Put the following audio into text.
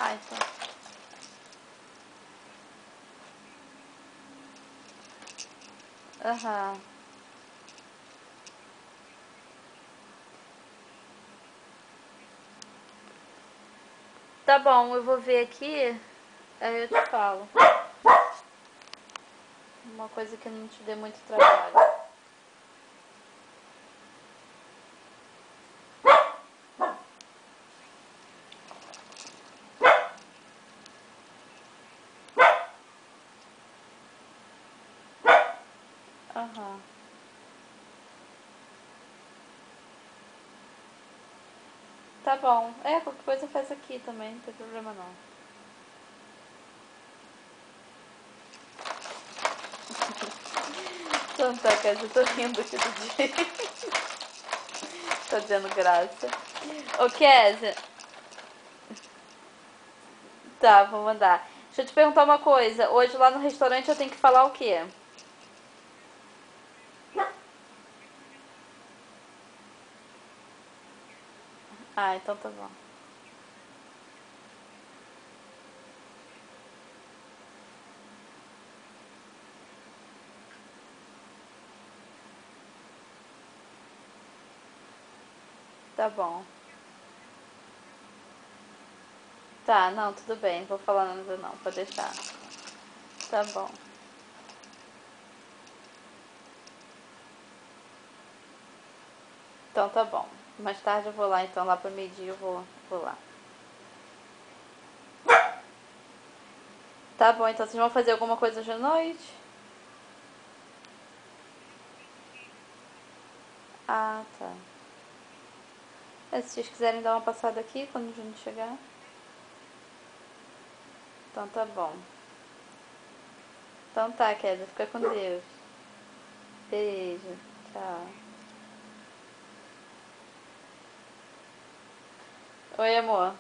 Ah, então. Aham. Tá bom, eu vou ver aqui, aí eu te falo. Uma coisa que não te dê muito trabalho. Aham. Tá bom. É, qualquer coisa faz aqui também, não tem problema não. Então tá, Kézia, eu tô rindo aqui do dia. Tô dizendo graça. Ô, Kézia. Tá, vou mandar. Deixa eu te perguntar uma coisa. Hoje lá no restaurante eu tenho que falar o quê? Ah, então tá bom. Tá bom. Tá, não, tudo bem. Vou falar nada não, pode deixar. Tá bom. Então tá bom. Mais tarde eu vou lá, então lá pro meio-dia eu vou lá. Tá bom, então vocês vão fazer alguma coisa hoje à noite? Ah, tá. É, se vocês quiserem dar uma passada aqui quando o Júnior chegar. Então tá bom. Então tá, Kézia, fica com Deus. Beijo. Tchau. Oi, amor.